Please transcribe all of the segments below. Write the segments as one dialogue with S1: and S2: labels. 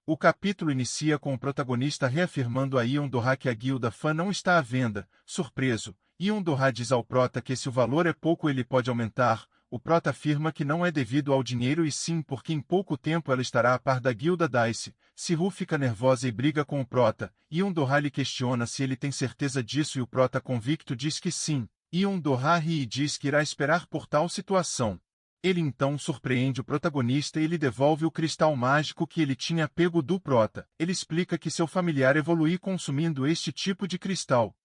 S1: O capítulo inicia com o protagonista reafirmando a Yondoha que a guilda fã não está à venda. Surpreso, Yondoha diz ao prota que se o valor é pouco ele pode aumentar. O prota afirma que não é devido ao dinheiro e sim porque em pouco tempo ela estará a par da guilda Dice. Sihu fica nervosa e briga com o prota. Yondoha lhe questiona se ele tem certeza disso e o prota convicto diz que sim. Yondoha ri e diz que irá esperar por tal situação. Ele então surpreende o protagonista e lhe devolve o cristal mágico que ele tinha pego do prota. Ele explica que seu familiar evoluiu consumindo este tipo de cristal.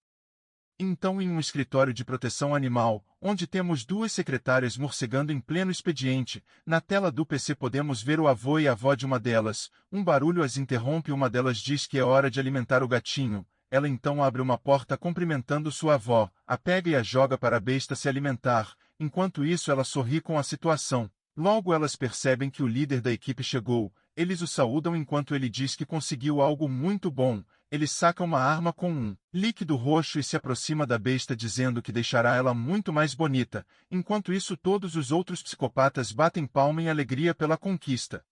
S1: Então, em um escritório de proteção animal, onde temos duas secretárias morcegando em pleno expediente, na tela do PC podemos ver o avô e a avó de uma delas. Um barulho as interrompe e uma delas diz que é hora de alimentar o gatinho. Ela então abre uma porta cumprimentando sua avó, a pega e a joga para a besta se alimentar. Enquanto isso ela sorri com a situação. Logo elas percebem que o líder da equipe chegou. Eles o saúdam enquanto ele diz que conseguiu algo muito bom. Ele saca uma arma com um líquido roxo e se aproxima da besta dizendo que deixará ela muito mais bonita. Enquanto isso todos os outros psicopatas batem palma em alegria pela conquista.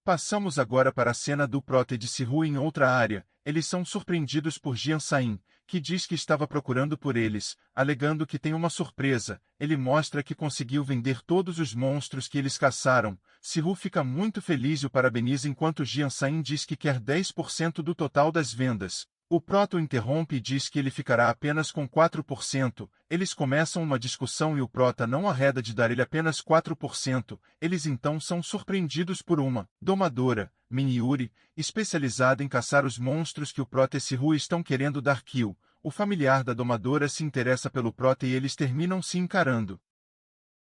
S1: Passamos agora para a cena do Prota e de Sihu em outra área. Eles são surpreendidos por Jian Sain, que diz que estava procurando por eles, alegando que tem uma surpresa. Ele mostra que conseguiu vender todos os monstros que eles caçaram. Sihu fica muito feliz e o parabeniza enquanto Jian Sain diz que quer 10% do total das vendas. O Prota o interrompe e diz que ele ficará apenas com 4%. Eles começam uma discussão e o Prota não arreda de dar ele apenas 4%. Eles então são surpreendidos por uma domadora, Miniuri, especializada em caçar os monstros que o Prota e Sihu estão querendo dar kill. O familiar da domadora se interessa pelo Prota e eles terminam se encarando.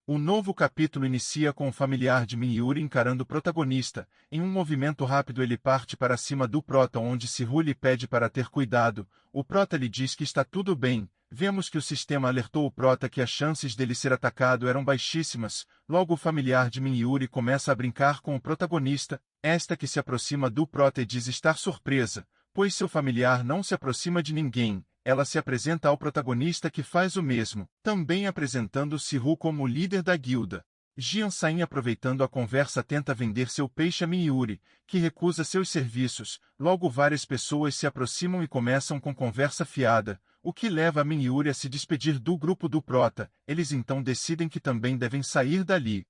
S1: O novo capítulo inicia com o familiar de Miniuri encarando o protagonista. Em um movimento rápido ele parte para cima do Prota onde Sihu lhe pede para ter cuidado. O Prota lhe diz que está tudo bem. Vemos que o sistema alertou o Prota que as chances dele ser atacado eram baixíssimas. Logo o familiar de Miniuri começa a brincar com o protagonista, esta que se aproxima do Prota e diz estar surpresa, pois seu familiar não se aproxima de ninguém. Ela se apresenta ao protagonista que faz o mesmo, também apresentando Sihu como o líder da guilda. Jian Sain aproveitando a conversa tenta vender seu peixe a Miniuri, que recusa seus serviços. Logo várias pessoas se aproximam e começam com conversa fiada, o que leva a Miniuri a se despedir do grupo do Prota. Eles então decidem que também devem sair dali.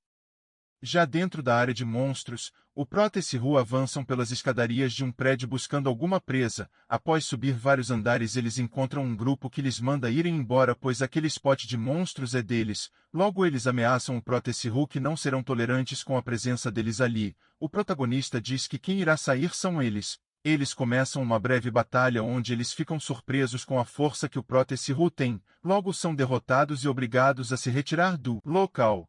S1: Já dentro da área de monstros, o Prota e Sihu avançam pelas escadarias de um prédio buscando alguma presa. Após subir vários andares eles encontram um grupo que lhes manda irem embora pois aquele spot de monstros é deles. Logo eles ameaçam o Prota e Sihu que não serão tolerantes com a presença deles ali. O protagonista diz que quem irá sair são eles. Eles começam uma breve batalha onde eles ficam surpresos com a força que o Prota e Sihu têm. Logo são derrotados e obrigados a se retirar do local.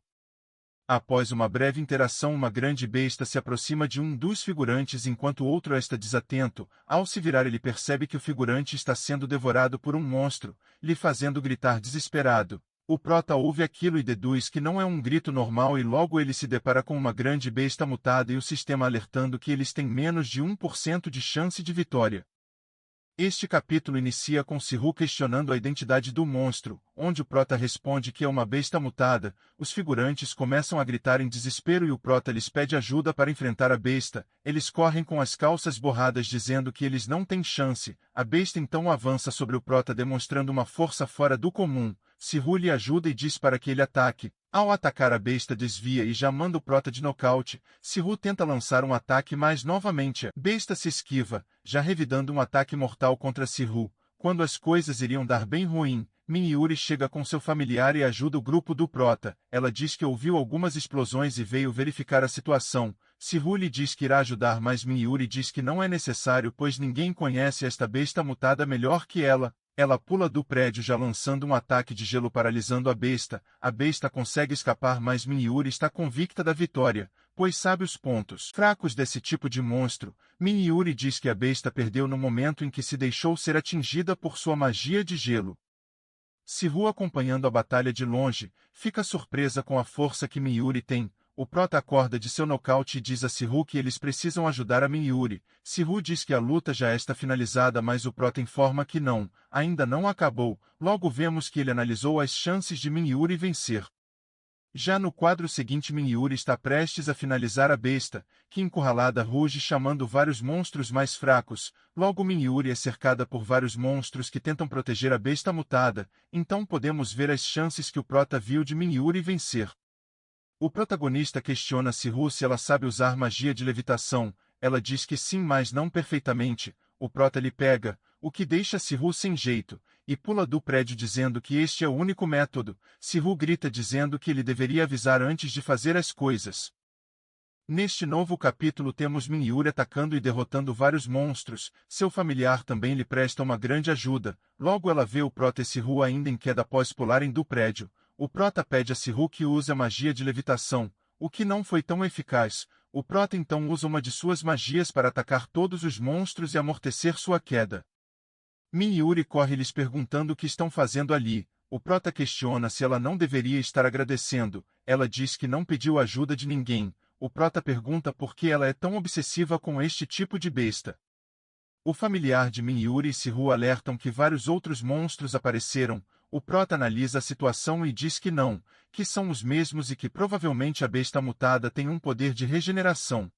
S1: Após uma breve interação uma grande besta se aproxima de um dos figurantes enquanto o outro está desatento. Ao se virar ele percebe que o figurante está sendo devorado por um monstro, lhe fazendo gritar desesperado. O Prota ouve aquilo e deduz que não é um grito normal e logo ele se depara com uma grande besta mutada e o sistema alertando que eles têm menos de 1% de chance de vitória. Este capítulo inicia com Sihu questionando a identidade do monstro, onde o Prota responde que é uma besta mutada. Os figurantes começam a gritar em desespero e o Prota lhes pede ajuda para enfrentar a besta. Eles correm com as calças borradas dizendo que eles não têm chance. A besta então avança sobre o Prota demonstrando uma força fora do comum. Sihu lhe ajuda e diz para que ele ataque. Ao atacar a besta desvia e já manda o Prota de nocaute. Sihu tenta lançar um ataque mas novamente a besta se esquiva, já revidando um ataque mortal contra Sihu. Quando as coisas iriam dar bem ruim, Miniuri chega com seu familiar e ajuda o grupo do Prota. Ela diz que ouviu algumas explosões e veio verificar a situação. Sihu lhe diz que irá ajudar mas Miniuri diz que não é necessário pois ninguém conhece esta besta mutada melhor que ela. Ela pula do prédio já lançando um ataque de gelo paralisando a besta. A besta consegue escapar mas Miniuri está convicta da vitória, pois sabe os pontos fracos desse tipo de monstro. Miniuri diz que a besta perdeu no momento em que se deixou ser atingida por sua magia de gelo. Sihu acompanhando a batalha de longe, fica surpresa com a força que Miniuri tem. O Prota acorda de seu nocaute e diz a Sihu que eles precisam ajudar a Miniuri. Sihu diz que a luta já está finalizada mas o Prota informa que não, ainda não acabou. Logo vemos que ele analisou as chances de Miniuri vencer. Já no quadro seguinte, Minhyuri está prestes a finalizar a besta, que encurralada ruge chamando vários monstros mais fracos. Logo Minhyuri é cercada por vários monstros que tentam proteger a besta mutada, então podemos ver as chances que o prota viu de Minhyuri vencer. O protagonista questiona Siru se ela sabe usar magia de levitação. Ela diz que sim, mas não perfeitamente. O prota lhe pega, o que deixa Siru sem jeito, e pula do prédio dizendo que este é o único método. Siru grita dizendo que ele deveria avisar antes de fazer as coisas. Neste novo capítulo temos Minhyuri atacando e derrotando vários monstros. Seu familiar também lhe presta uma grande ajuda. Logo ela vê o prota e Siru ainda em queda após pularem do prédio. O prota pede a Siru que use a magia de levitação, o que não foi tão eficaz. O prota então usa uma de suas magias para atacar todos os monstros e amortecer sua queda. Minhyuri corre lhes perguntando o que estão fazendo ali. O prota questiona se ela não deveria estar agradecendo. Ela diz que não pediu ajuda de ninguém. O prota pergunta por que ela é tão obsessiva com este tipo de besta. O familiar de Minhyuri e Siru alertam que vários outros monstros apareceram. O prota analisa a situação e diz que não, que são os mesmos e que provavelmente a besta mutada tem um poder de regeneração.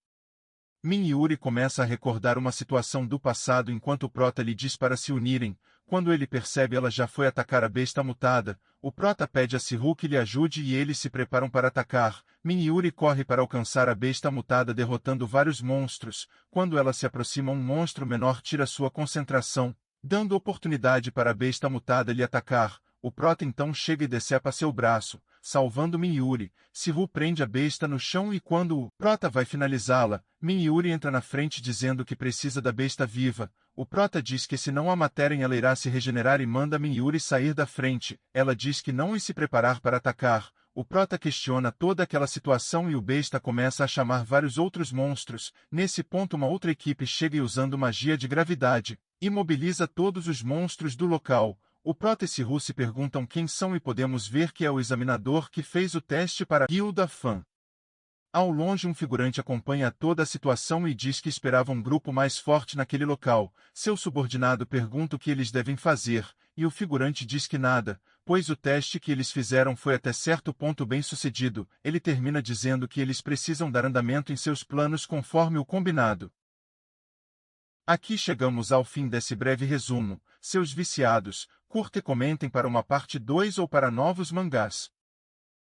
S1: Minhyuri começa a recordar uma situação do passado enquanto o prota lhe diz para se unirem. Quando ele percebe ela já foi atacar a besta mutada, o prota pede a Siru que lhe ajude e eles se preparam para atacar. Minhyuri corre para alcançar a besta mutada derrotando vários monstros. Quando ela se aproxima, um monstro menor tira sua concentração, dando oportunidade para a besta mutada lhe atacar. O prota então chega e decepa seu braço, salvando Minhyuri. Siru prende a besta no chão e quando o prota vai finalizá-la, Minhyuri entra na frente dizendo que precisa da besta viva. O prota diz que se não a matarem ela irá se regenerar e manda Minhyuri sair da frente. Ela diz que não e se preparar para atacar. O prota questiona toda aquela situação e o besta começa a chamar vários outros monstros. Nesse ponto uma outra equipe chega e usando magia de gravidade, imobiliza todos os monstros do local. O prota e Siru se perguntam quem são e podemos ver que é o examinador que fez o teste para a Guilda Fan. Ao longe um figurante acompanha toda a situação e diz que esperava um grupo mais forte naquele local. Seu subordinado pergunta o que eles devem fazer, e o figurante diz que nada, pois o teste que eles fizeram foi até certo ponto bem sucedido. Ele termina dizendo que eles precisam dar andamento em seus planos conforme o combinado. Aqui chegamos ao fim desse breve resumo. Seus viciados, curta e comentem para uma parte 2 ou para novos mangás.